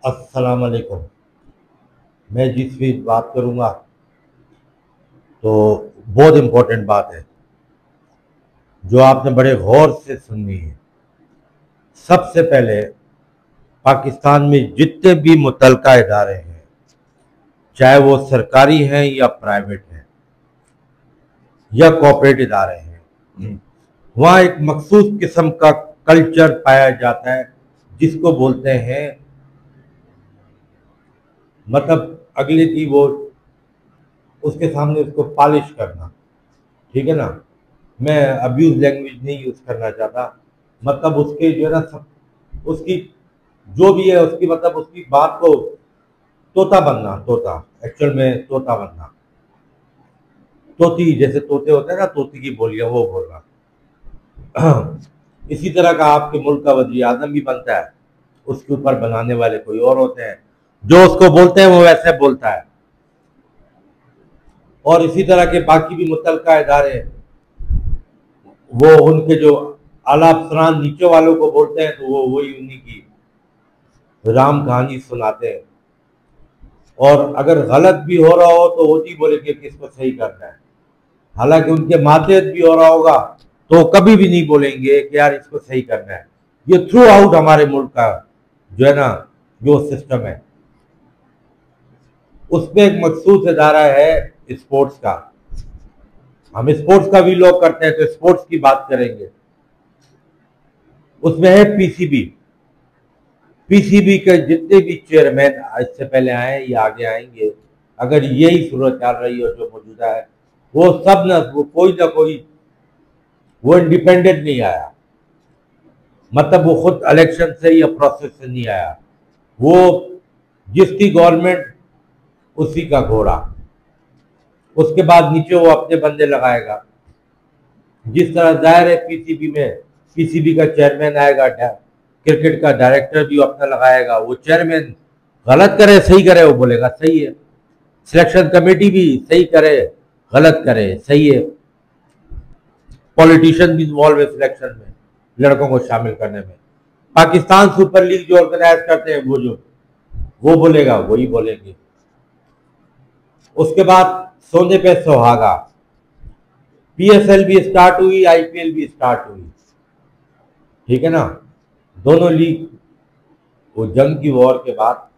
अस्सलाम वालेकुम। मैं जिस भी बात करूंगा तो बहुत इम्पोर्टेंट बात है जो आपने बड़े गौर से सुननी है। सबसे पहले पाकिस्तान में जितने भी मुतलका इदारे हैं, चाहे वो सरकारी हैं या प्राइवेट हैं या कॉर्पोरेट इदारे हैं, वहाँ एक मखसूस किस्म का कल्चर पाया जाता है जिसको बोलते हैं, मतलब अगले की वो उसके सामने उसको पॉलिश करना। ठीक है ना। मैं अब्यूज लैंग्वेज नहीं यूज करना चाहता। मतलब उसके जो है ना, सब उसकी जो भी है उसकी, मतलब उसकी बात को तोता बनना, तोता एक्चुअल में तोता बनना, तोती जैसे तोते होते हैं ना, तोती की बोलियां वो बोलना। इसी तरह का आपके मुल्क का वज़ीर आज़म भी बनता है, उसके ऊपर बनाने वाले कोई और होते हैं, जो उसको बोलते हैं वो वैसे बोलता है। और इसी तरह के बाकी भी मुतलका इदारे, वो उनके जो आला अफसरान नीचे वालों को बोलते हैं तो वो वही उन्हीं की राम कहानी सुनाते हैं। और अगर गलत भी हो रहा हो तो वो नहीं बोलेंगे कि इसको सही करना है। हालांकि उनके मातहत भी हो रहा होगा तो कभी भी नहीं बोलेंगे कि यार इसको सही करना है। ये थ्रू आउट हमारे मुल्क का जो है ना, जो सिस्टम है, उसमें एक मखसूस इदारा है स्पोर्ट्स का। हम स्पोर्ट्स का भी लोग करते हैं तो स्पोर्ट्स की बात करेंगे। उसमें है पीसीबी। पीसीबी के जितने भी चेयरमैन इससे पहले आए या आगे आएंगे, अगर यही सूरत चल रही हो जो मौजूदा है, वो सब वो कोई ना कोई, वो इंडिपेंडेंट नहीं आया। मतलब वो खुद इलेक्शन से या प्रोसेस से नहीं आया। वो जिसकी गवर्नमेंट उसी का घोड़ा। उसके बाद नीचे वो अपने बंदे लगाएगा। जिस तरह जाहिर है पीसीबी में, पीसीबी का चेयरमैन आएगा, क्रिकेट का डायरेक्टर भी अपना लगाएगा। वो चेयरमैन गलत करे सही करे वो बोलेगा सही है। सिलेक्शन कमेटी भी सही करे गलत करे सही है। पॉलिटिशियन भी इन्वॉल्व है सिलेक्शन में, लड़कों को शामिल करने में। पाकिस्तान सुपर लीग जो ऑर्गेनाइज करते हैं, वो बोलेगा वही बोलेंगे। उसके बाद सोने पे सुहागा, पीएसएल भी स्टार्ट हुई, आईपीएल भी स्टार्ट हुई। ठीक है ना। दोनों लीग वो जंग की वॉर के बाद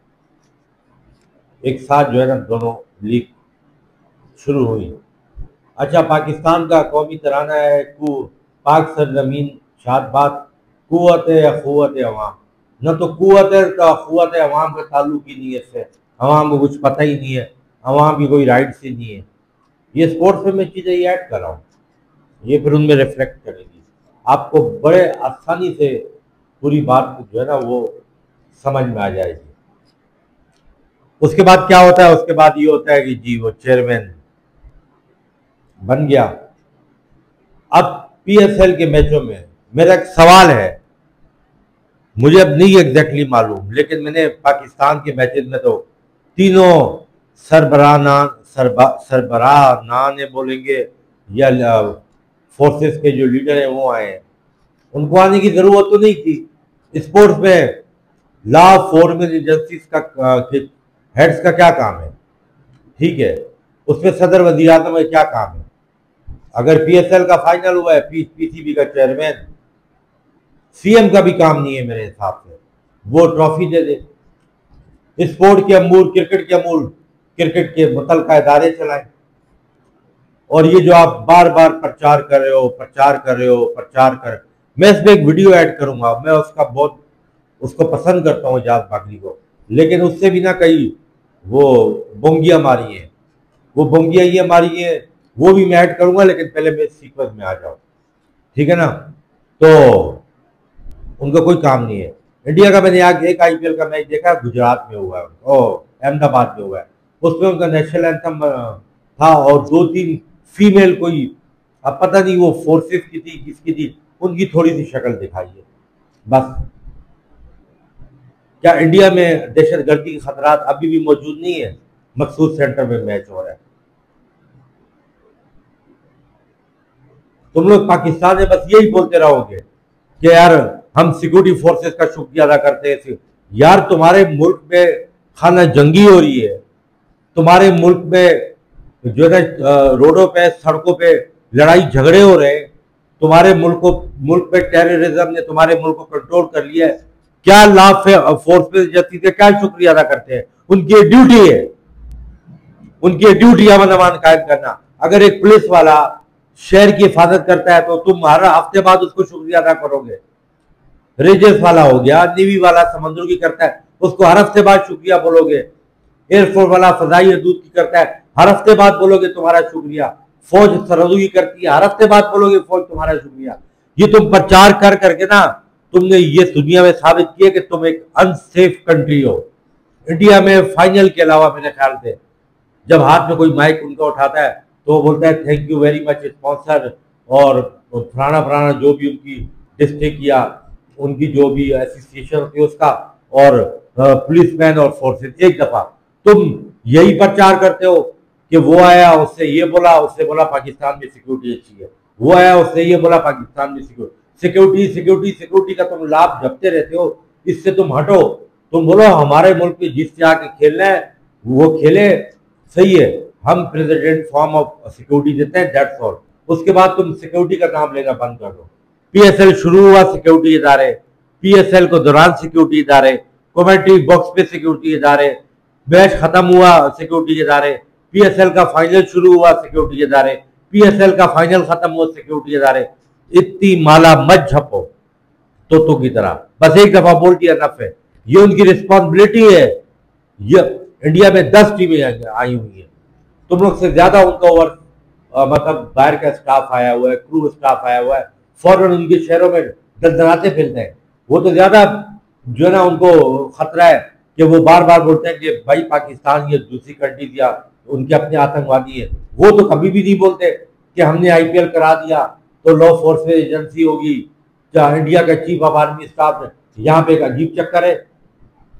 एक साथ जो है ना, दोनों लीग शुरू हुई। अच्छा, पाकिस्तान का कौमी तराना है पाक सरजमीन शादबाद, कुव्वत अखुवत अवाम। न तो कुव्वत है तो अखुवत अवाम का ताल्लुक ही नहीं है इससे। अवाम को कुछ पता ही नहीं है, अवाम की कोई राइट ही नहीं है। ये स्पोर्ट्स में मैं चीज़ें ये ऐड कर रहा हूँ, ये फिर उनमें रिफ्लेक्ट करेगी। आपको बड़े आसानी से पूरी बात जो है ना वो समझ में आ जाएगी। उसके बाद क्या होता है, उसके बाद ये होता है कि जी वो चेयरमैन बन गया। अब पीएसएल के मैचों में मेरा एक सवाल है, मुझे अब नहीं एग्जैक्टली मालूम, लेकिन मैंने पाकिस्तान के मैचेस में तो तीनों सरबराह ने बोलेंगे या फोर्सेस के जो लीडर हैं वो आए हैं। उनको आने की जरूरत तो नहीं थी। स्पोर्ट्स में लॉ फॉर्मल एजेंसीज का हेड्स का क्या काम है? ठीक है, उसमें सदर वजीर आजम का क्या काम है? अगर पीएसएल का फाइनल हुआ है, पीसीबी का चेयरमैन, सीएम का भी काम नहीं है मेरे हिसाब से, वो ट्रॉफी दे दे। स्पोर्ट के अमूर, क्रिकेट के अमूर, क्रिकेट के मुतलका इदारे चलाएं। और ये जो आप बार बार प्रचार कर रहे हो, प्रचार कर रहे हो, प्रचार कर, मैं इसमें एक वीडियो ऐड करूंगा। मैं उसका बहुत उसको पसंद करता हूँ जात बागली को, लेकिन उससे भी ना कई वो बोंगियां मारी है। वो बोंगियां ये मारी है, वो भी मैं ऐड करूंगा, लेकिन पहले मैं सीक्वेंस में आ जाऊं। ठीक है ना। तो उनका कोई काम नहीं है। इंडिया का मैंने आज एक आईपीएल का मैच देखा, गुजरात में हुआ है और अहमदाबाद में हुआ है। उसमें उनका नेशनल एंथम था और दो तीन फीमेल कोई, अब पता नहीं वो फोर्सेस की थी किसकी थी, उनकी थोड़ी सी शक्ल दिखाई है बस। क्या इंडिया में दहशतगर्दी के खतरात अभी भी मौजूद नहीं है? मखसूस सेंटर में मैच हो रहा है, तुम लोग पाकिस्तान में बस यही बोलते रहोगे कि यार हम सिक्योरिटी फोर्सेस का शुक्रिया अदा करते हैं, यार तुम्हारे मुल्क में खाना जंगी हो रही है, तुम्हारे मुल्क में जो है रोडों पे सड़कों पे लड़ाई झगड़े हो रहे हैं, तुम्हारे मुल्क में टेररिज्म ने तुम्हारे मुल्क को कंट्रोल कर लिया है। क्या लाभ है फोर्स में जैसी का, क्या शुक्रिया अदा करते हैं? उनकी ड्यूटी है, उनकी ड्यूटी अमन अमान कायम करना। अगर एक पुलिस वाला शहर की हिफाजत करता है तो तुम हर हफ्ते बाद उसको शुक्रिया अदा करोगे। रेंजर्स वाला हो गया, नेवी वाला समंदर की करता है, उसको हर हफ्ते बाद शुक्रिया बोलोगे। एयरफोर्स वाला फजाई हदूद की करता है, हर हफ्ते बाद बोलोगे तुम्हारा शुक्रिया। फौज सरहदों की करती है, हर हफ्ते बाद बोलोगे फौज तुम्हारा शुक्रिया। ये तुम प्रचार कर करके ना तुमने ये दुनिया में साबित किया कि तुम एक अनसेफ कंट्री हो। इंडिया में फाइनल के अलावा मेरे ख्याल से जब हाथ में कोई माइक उनका उठाता है तो वो बोलता है thank you very much sponsor, और फलाना फलाना जो भी उनकी डिस्ट्रिक्ट या उनकी जो भी एसोसिएशन होती है उसका, और पुलिसमैन और फोर्सेस। एक दफा तुम यही प्रचार करते हो कि वो आया उससे ये बोला, उससे बोला पाकिस्तान में सिक्योरिटी अच्छी है, वो आया उससे ये बोला पाकिस्तान में सिक्योरिटी सिक्योरिटी सिक्योरिटी का तुम लाभ जपते रहते हो। इससे तुम हटो, तुम बोलो हमारे मुल्क में जिससे आके खेलना है वो खेले, सही है, हम प्रेसिडेंट फॉर्म ऑफ सिक्योरिटी देते हैं, दैट्स ऑल। उसके बाद तुम सिक्योरिटी का नाम लेना बंद कर दो। पीएसएल शुरू हुआ सिक्योरिटी इदारे, पीएसएल को दौरान सिक्योरिटी इदारे, कमेंट्री बॉक्स पे सिक्योरिटी इदारे, मैच खत्म हुआ सिक्योरिटी इदारे, पीएसएल का फाइनल शुरू हुआ सिक्योरिटी इदारे, पीएसएल का फाइनल खत्म हुआ सिक्योरिटी इदारे। इतनी माला मत झपो तोतों की तरह, बस एक दफा बोल दिया नफ है। ये उनकी रिस्पॉन्सिबिलिटी है। ये इंडिया में 10 टीमें आई हुई है, तुम लोग से ज्यादा उनका ओवर मतलब बाहर का स्टाफ आया हुआ है, क्रू स्टाफ आया हुआ है, फौरन उनके शहरों में दंदनाते फिरते हैं। वो तो ज्यादा जो है ना उनको खतरा है कि वो बार बार बोलते हैं कि भाई पाकिस्तान या दूसरी कंट्रीज या उनके अपने आतंकवादी है। वो तो कभी भी नहीं बोलते कि हमने आईपीएल करा दिया तो लॉ फोर्स एजेंसी होगी, जहाँ इंडिया का चीफ ऑफ आर्मी स्टाफ है। यहाँ पे एक अजीब चक्कर है,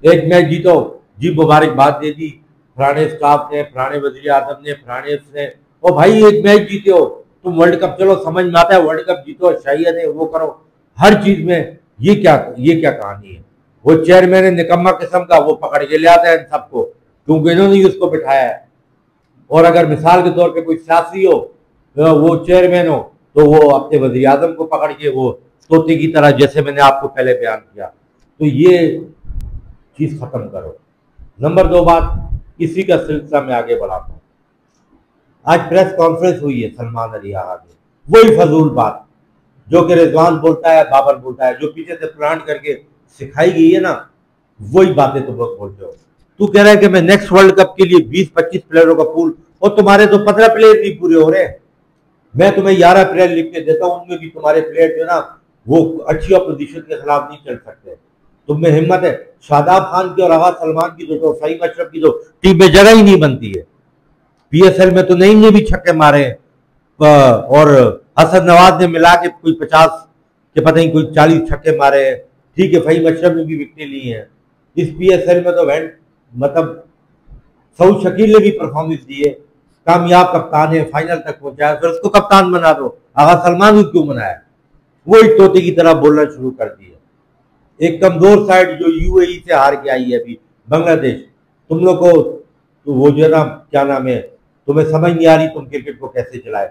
एक मैच जीतो जी मुबारकबाद दे दी फलाने स्टाफ ने, फलाने वजीर आजम ने, फलाने उसने। और भाई एक मैच जीते हो तुम, वर्ल्ड कप चलो समझ में आता है, वर्ल्ड कप जीतो शायद है वो करो, हर चीज में ये क्या कहानी है? वो चेयरमैन है निकम्मा किस्म का, वो पकड़ के ले आता है इन सबको क्योंकि इन्होंने ही उसको बिठाया है। और अगर मिसाल के तौर पे कोई सियासी हो, वो चेयरमैन हो, तो वो अपने वज़ीर आज़म को पकड़ के वो तोते की तरह, जैसे मैंने आपको पहले बयान किया। तो ये चीज खत्म करो। नंबर 2 बात, इसी का सिलसिला में आगे बढ़ाता हूँ। आज प्रेस कॉन्फ्रेंस हुई है सलमान अली आगा की, वही फजूल बात जो कि रिजवान बोलता है, बाबर बोलता है, जो पीछे से प्लान करके सिखाई गई है ना, वही बातें तुम लोग बोलते हो। तू कह रहा है कि मैं नेक्स्ट वर्ल्ड कप के लिए 20-25 प्लेयरों का पूल, और तुम्हारे तो 15 प्लेयर नहीं पूरे हो रहे। मैं तुम्हें 11 प्लेयर लिख के देता हूं, उनमें भी तुम्हारे प्लेयर जो ना वो अच्छी अपोजिशन के खिलाफ नहीं चल सकते। तुम में हिम्मत है? शादाब खान की और आगाज सलमान की तो फहीम अशरफ की तो टीम में जगह ही नहीं बनती है। पीएसएल में तो नईम ने भी छक्के मारे और हसन नवाज ने मिला के कोई 50 के पता नहीं कोई 40 छक्के मारे हैं। ठीक है, फहीम अशरफ ने भी विकेटें ली हैं। इस पीएसएल में तो मतलब सऊद शकील ने भी परफॉर्मेंस दी है, कामयाब कप्तान है, फाइनल तक पहुंचाया, फिर उसको कप्तान बना दो। आगा सलमान को क्यों बनाया? वही तोते की तरह बोलना शुरू कर दिया। एक कमजोर साइड जो यूएई से हार के आई है अभी, बांग्लादेश, तुम लोग को तो वो जो ना क्या नाम है, तुम्हें समझ नहीं आ रही तुम क्रिकेट को कैसे चलाए।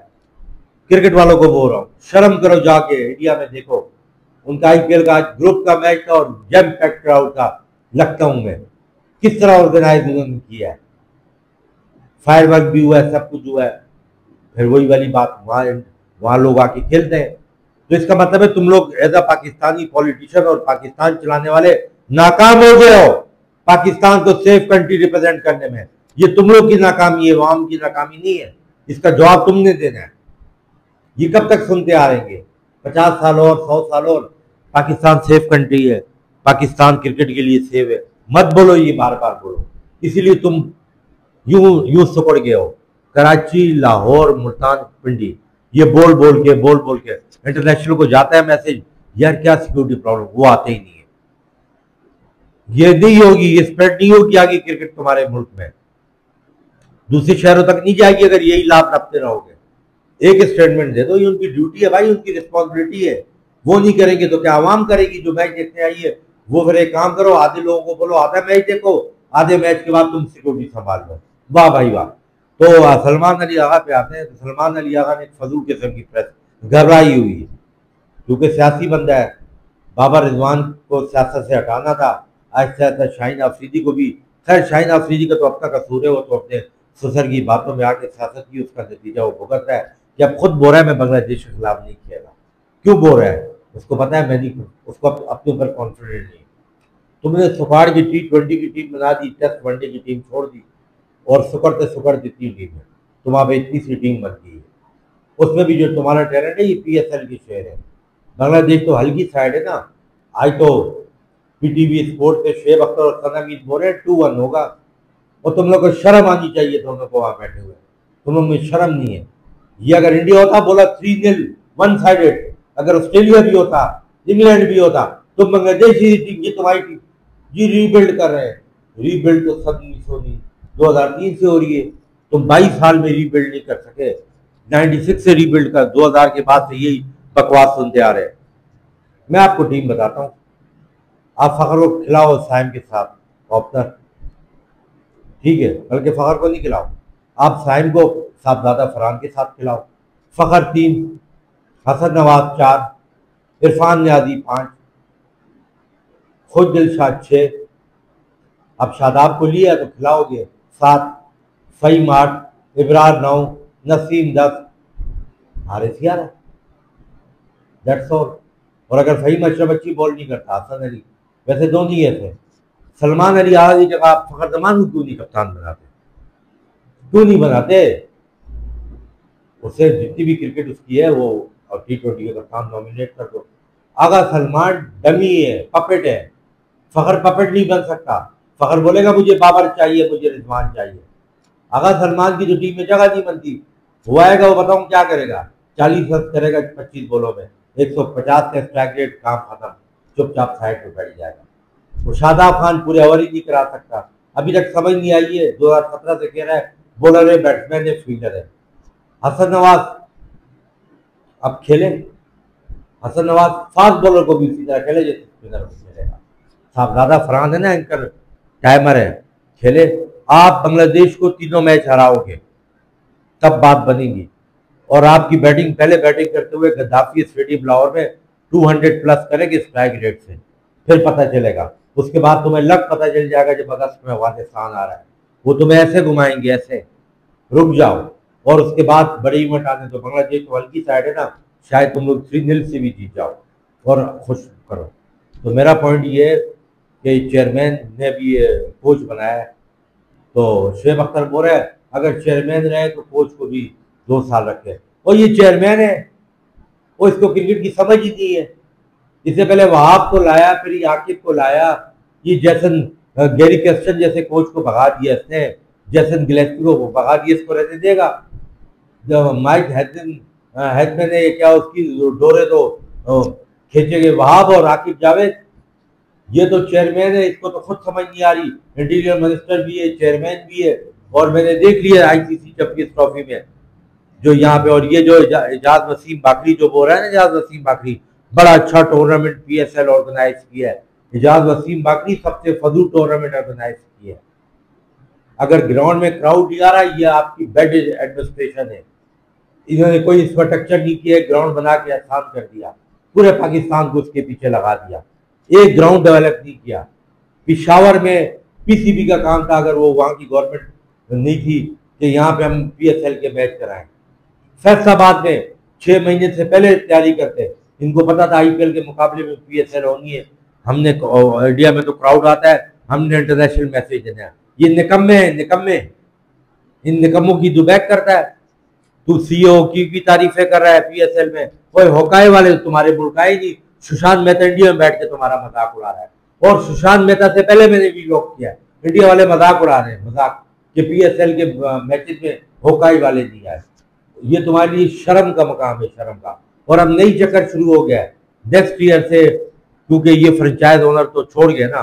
क्रिकेट वालों को बोल रहा हूँ, शर्म करो, जाके इंडिया में देखो। उनका आईपीएल का आज ग्रुप का मैच था और जैम पैक्ड क्राउड था लखनऊ में, किस तरह ऑर्गेनाइज उन्होंने किया है, फायरवर्क भी हुआ है, सब कुछ हुआ है। फिर वही वाली बात, वहां लोग आके खेलते हैं। तो इसका मतलब है तुम लोग एज अ पाकिस्तानी पॉलिटिशियन और पाकिस्तान चलाने वाले नाकाम हो गए हो पाकिस्तान को सेफ कंट्री रिप्रेजेंट करने में। ये तुम लोग की नाकामी है, आवाम की नाकामी नहीं है। इसका जवाब तुमने देना है। ये कब तक सुनते आ रहेंगे? 50 साल और 100 साल और पाकिस्तान सेफ कंट्री है, पाकिस्तान क्रिकेट के लिए सेफ है। मत बोलो ये, बार बार बोलो। इसीलिए तुम यूं सुकड़ गए हो। कराची, लाहौर, मुल्तान, पिंडी, ये बोल बोल के इंटरनेशनल को जाता है मैसेज, यार क्या सिक्योरिटी प्रॉब्लम, वो आते ही नहीं है। ये नहीं होगी, ये स्प्रेड नहीं होगी आगे क्रिकेट तुम्हारे मुल्क में, दूसरे शहरों तक नहीं जाएगी अगर यही लाभ रखते रहोगे। एक स्टेटमेंट दे दो, ये उनकी ड्यूटी है भाई, उनकी रिस्पॉन्सिबिलिटी है। वो नहीं करेंगे तो क्या आवाम करेगी जो मैच देखने आई है? वो फिर एक काम करो, आधे लोगों को बोलो आधा मैच देखो, आधे मैच के बाद तुम सिक्योरिटी संभाल लो। वाह भाई वाह। तो सलमान अली आगा पे आते हैं। तो सलमान अली आगा ने एक फजूल किस्म की प्रेस घबराई हुई है, क्योंकि सियासी बंदा है। बाबर रिजवान को सियासत से हटाना था, आहिस्ता आहिस्ता शाहीन अफरीदी को भी। खैर शाहीन अफरीदी का तो अपना कसूर है, वो तो अपने ससुर की बातों में आके सियासत की, उसका नतीजा वो भुगत रहा है कि अब खुद बोल रहा है मैं बांग्लादेश के खिलाफ नहीं खेला। क्यों बोल रहा है? उसको पता है मैं नहीं, उसको अपने ऊपर कॉन्फिडेंट नहीं। तुमने सुखाड़ की T20 की टीम बना दी, टेस्ट वनडे की टीम छोड़ दी, और सुकर जितनी टीम है, तुम आप इतनी सी टीम बन गई है। उसमें भी जो तुम्हारा टैलेंट है ये PSL की शेयर है। बांग्लादेश तो हल्की साइड है ना। आज तो PTV स्पोर्ट पे शुएब अख्तर और सना मीर बोल रहे 2-1 होगा, और तुम लोग को शर्म आनी चाहिए दोनों को वहां बैठे हुए। तुम लोग में शर्म नहीं है। ये अगर इंडिया होता बोला 3-0 वन साइडेड, अगर ऑस्ट्रेलिया भी होता, इंग्लैंड भी होता, तो बांग्लादेश ही टीम, ये तुम्हारी टीम जी रीबिल्ड कर रहे हैं। रीबिल्ड तो 2003 से हो रही है। तुम 22 साल में रीबिल्ड नहीं कर सके। 96 से रीबिल्ड कर, 2000 के बाद से यही बकवास सुनते आ रहे हैं। मैं आपको टीम बताता हूं, आप फखर को खिलाओ साइम के साथ ओपनर, ठीक है, बल्कि फखर को नहीं खिलाओ, आप साइम को साहबजादा फरहान के साथ खिलाओ। फखर 3, हसन नवाज 4, इरफान न्याजी 5, खुद दिलशाद 6, अब शादाब को लिया तो खिलाओगे 7, फहीम 8, इबरार 9, नसीम 10, हारिस 11, दैट्स ऑल। और अगर फहीम अशरफ अच्छी बॉल नहीं करता, हसन अली, वैसे दो नहीं है थे। सलमान अली आगा की जगह आप फखर जमान को क्यों नहीं कप्तान बनाते? क्यों नहीं बनाते? उससे जितनी भी क्रिकेट उसकी है वो, और T20 का कप्तान नॉमिनेट कर दो। आगा सलमान डमी है, पपेट है। फखर पपेट नहीं बन सकता। फखर बोलेगा मुझे बाबर चाहिए, मुझे रिजवान चाहिए। आगा सलमान की जो टीम में जगह नहीं बनती, वो आएगा, वो बताऊं क्या करेगा, 40 रन करेगा 25 बॉलों में, 150 का स्ट्राइक रेट, काम खत्म, चुपचाप साइड पे बैठ जाएगा। वो शादाब खान पूरे ओवर ही नहीं करा सकता। अभी तक समझ नहीं आई है, 2017 से कह रहा है बॉलर है, बैट्समैन है, फील्डर है। हसन नवाज अब खेले, हसन नवाज फास्ट बॉलर को भी उसी तरह खेले जैसे स्पिनर को खेलेगा। साहबजादा फरहान है ना एंकर, टाइमर है, खेले। आप बांग्लादेश को तीनों मैच हराओगे तब बात बनेगी। और आपकी बैटिंग, पहले बैटिंग करते हुए गद्दाफी स्टेडियम लाहौर में 200 प्लस करेंगे स्ट्राइक रेट से, फिर पता चलेगा। उसके बाद तुम्हें लग पता चल जाएगा जब अगस्त में अफगानिस्तान आ रहा है, वो तुम्हें ऐसे घुमाएंगे, ऐसे रुक जाओ। और उसके बाद बड़े इवेंट आने तो बांग्लादेश तो हल्की साइड है ना, शायद तुम लोग 3-0 से भी जीत जाओ और खुश करो। तो मेरा पॉइंट ये है कि चेयरमैन ने भी कोच बनाया है, तो शुएब अख्तर बोल रहा है अगर चेयरमैन रहे तो कोच को भी 2 साल रखे। और ये चेयरमैन है, वो इसको क्रिकेट की समझ ही नहीं है। इससे पहले वहाब को लाया, फिर ये आकिब को लाया, ये जैसन गैरी कैस्टन जैसे कोच को भगा दिया इसने, जैसन गिलेस्पी को भगा दिया, इसको रहने देगा? जब माइक हैदमैन ने क्या उसकी डोरे तो खींचेंगे वहाब और आकिब जावेद। ये तो चेयरमैन है, इसको तो खुद समझ नहीं आ रही। इंटीरियर मिनिस्टर भी है, चेयरमैन भी है, और मैंने देख लिया ICC चैंपियंस ट्रॉफी में जो यहाँ पे। और ये जो एजाज वसीम बाकरी जो बोल रहा है ना, एजाज वसीम बाकरी बड़ा अच्छा टूर्नामेंट PSL ऑर्गेनाइज किया है। एजाज वसीम बाकरी सबसे फजूल टूर्नामेंट ऑर्गेनाइज किया है। अगर ग्राउंड में क्राउड नहीं आ रहा, ये आपकी बेड एडमिनिस्ट्रेशन है। इन्होंने कोई इंफ्रास्ट्रक्चर नहीं किया, ग्राउंड बना के आसान कर दिया, पूरे पाकिस्तान को उसके पीछे लगा दिया, एक ग्राउंड डेवलप नहीं किया। पिशावर में PCB का काम था, अगर वो वहां की गवर्नमेंट नहीं थी कि यहाँ पे हम PSL के मैच कराएं। फैसलाबाद में 6 महीने से पहले तैयारी करते, इनको पता था IPL के मुकाबले में PSL होनी है, हमने इंडिया में तो क्राउड आता है, हमने इंटरनेशनल मैसेज देना है। ये निकम्मे हैं, निकम्मे। इन निकम्मों की दुबैक करता है। तू CEO की तारीफें कर रहा है PSL में, कोई होकाए वाले तुम्हारे मुल्काए नहीं। सुशांत मेहता इंडिया में बैठ के तुम्हारा मजाक उड़ा रहा है, और सुशांत मेहता से पहले मैंने वीलॉग किया। इंडिया वाले मजाक उड़ा रहे हैं, मजाक कि PSL के मैचेस में होकाई वाले नहीं आए। ये तुम्हारे लिए शर्म का मकाम है, शर्म का। और अब नई चक्कर शुरू हो गया है नेक्स्ट ईयर से, क्योंकि ये फ्रेंचाइज ओनर तो छोड़ गए ना,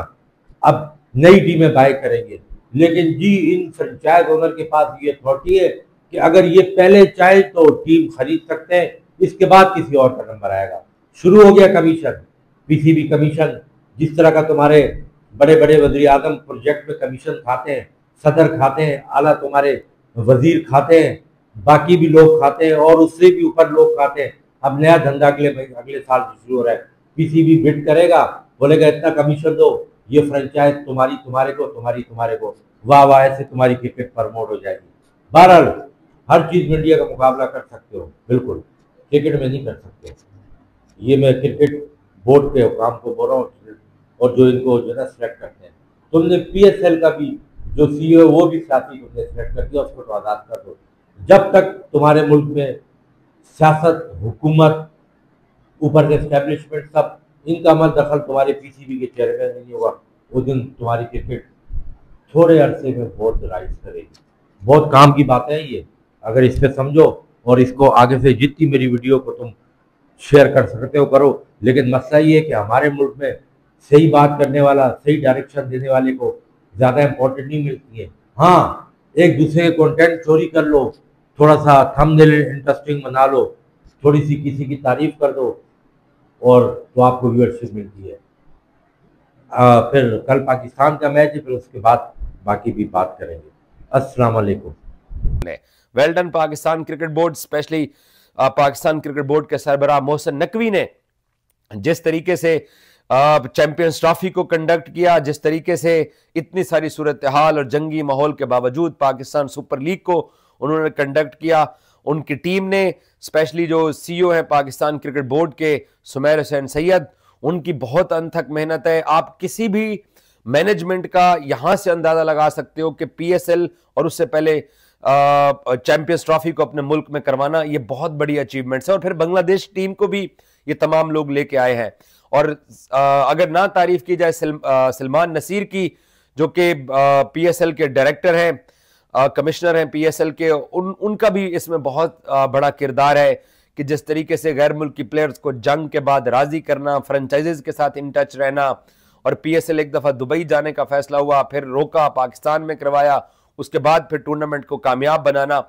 अब नई टीमें बाय करेंगे। लेकिन जी इन फ्रेंचाइज ओनर के पास ये अथॉरिटी है कि अगर ये पहले चाहे तो टीम खरीद सकते हैं, इसके बाद किसी और का नंबर आएगा। शुरू हो गया कमीशन, PCB कमीशन जिस तरह का तुम्हारे बड़े बड़े वज़ीर आज़म प्रोजेक्ट में कमीशन खाते हैं, सदर खाते हैं, आला तुम्हारे वजीर खाते हैं, बाकी भी लोग खाते हैं और उससे भी ऊपर लोग खाते हैं। अब नया धंधा अगले साल शुरू हो रहा है, पीसीबी बिड करेगा, बोलेगा इतना कमीशन दो, ये फ्रेंचाइज तुम्हारी तुम्हारे को, तुम्हारी तुम्हारे को, वाह वाह, ऐसे तुम्हारी क्रिकेट प्रमोट हो जाएगी। बहरहाल हर चीज में इंडिया का मुकाबला कर सकते हो, बिल्कुल क्रिकेट में नहीं कर सकते। ये मैं क्रिकेट बोर्ड के हुकाम को बोल रहा हूँ और जो इनको जो है सिलेक्ट करते हैं। तुमने पीएसएल का भी जो सीईओ है वो भी साथी तुमने सिलेक्ट कर दिया, उसको तो आज़ाद कर दो। जब तक तुम्हारे मुल्क में सियासत, हुकूमत, ऊपर के एस्टेब्लिशमेंट सब इनका मत दखल तुम्हारे पीसीबी के चेयरमैन नहीं होगा, उस दिन तुम्हारी क्रिकेट थोड़े अरसे में बहुत राइज करेगी। बहुत काम की बात है ये, अगर इस पे समझो और इसको आगे से जितनी मेरी वीडियो को तुम शेयर कर सकते हो करो। लेकिन मसला ये है कि हमारे मुल्क में सही बात करने वाला, सही डायरेक्शन देने वाले को ज़्यादा इम्पोर्टेंट नहीं मिलती है। हाँ, एक दूसरे के कंटेंट चोरी कर लो, थोड़ा सा थंबनेल इंटरेस्टिंग बना लो, थोड़ी सी किसी की तारीफ कर दो और तो आपको व्यूअरशिप मिलती है। फिर कल पाकिस्तान का मैच है, फिर उसके बाद बाकी भी बात करेंगे। अस्सलाम वालेकुम। Well done Pakistan cricket board, specially Pakistan cricket board के सरबराह मोहसिन नकवी ने जिस तरीके से चैंपियंस ट्रॉफी को कंडक्ट किया, जिस तरीके से इतनी सारी सूरत हाल और जंगी माहौल के बावजूद पाकिस्तान सुपर लीग को उन्होंने कंडक्ट किया। उनकी टीम ने, स्पेशली जो सीईओ हैं पाकिस्तान क्रिकेट बोर्ड के सुमेर हुसैन सैयद, उनकी बहुत अनथक मेहनत है। आप किसी भी मैनेजमेंट का यहां से अंदाजा लगा सकते हो कि पीएसएल और उससे पहले चैंपियंस ट्रॉफी को अपने मुल्क में करवाना ये बहुत बड़ी अचीवमेंट्स है। और फिर बांग्लादेश टीम को भी ये तमाम लोग लेके आए हैं। और अगर ना तारीफ की जाए सलमान नसीर की, जो कि पीएसएल के डायरेक्टर हैं, कमिश्नर हैं पीएसएल के, उनका भी इसमें बहुत बड़ा किरदार है कि जिस तरीके से गैर मुल्की प्लेयर्स को जंग के बाद राजी करना, फ्रेंचाइजीज के साथ इन टच रहना। और पीएसएल एक दफा दुबई जाने का फैसला हुआ, फिर रोका, पाकिस्तान में करवाया, उसके बाद फिर टूर्नामेंट को कामयाब बनाना।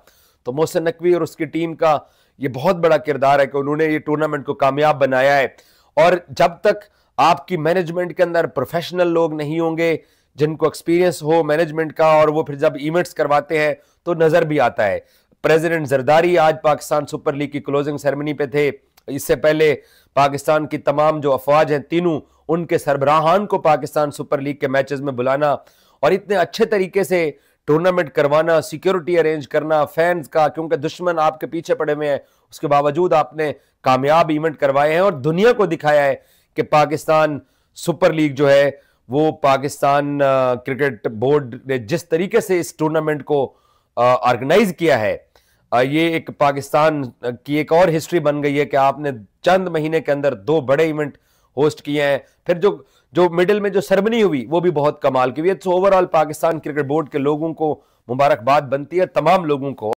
तो मोहसिन नकवी और उसकी टीम का ये बहुत बड़ा किरदार है कि उन्होंने ये टूर्नामेंट को कामयाब बनाया है। और जब तक आपकी मैनेजमेंट के अंदर प्रोफेशनल लोग नहीं होंगे, जिनको एक्सपीरियंस हो मैनेजमेंट का, और वो फिर जब इवेंट्स करवाते हैं तो नजर भी आता है। प्रेसिडेंट जरदारी आज पाकिस्तान सुपर लीग की क्लोजिंग सेरेमनी पे थे। इससे पहले पाकिस्तान की तमाम जो अफवाज हैं तीनों, उनके सरबराहान को पाकिस्तान सुपर लीग के मैचेस में बुलाना और इतने अच्छे तरीके से टूर्नामेंट करवाना, सिक्योरिटी अरेंज करना फैंस का, क्योंकि दुश्मन आपके पीछे पड़े हुए हैं, उसके बावजूद आपने कामयाब इवेंट करवाए हैं और दुनिया को दिखाया है कि पाकिस्तान सुपर लीग जो है वो पाकिस्तान क्रिकेट बोर्ड ने जिस तरीके से इस टूर्नामेंट को ऑर्गेनाइज किया है, ये एक पाकिस्तान की एक और हिस्ट्री बन गई है कि आपने चंद महीने के अंदर 2 बड़े इवेंट होस्ट किए हैं। फिर जो मिडिल में जो सेरेमनी हुई वो भी बहुत कमाल की हुई है। तो ओवरऑल पाकिस्तान क्रिकेट बोर्ड के लोगों को मुबारकबाद बनती है, तमाम लोगों को।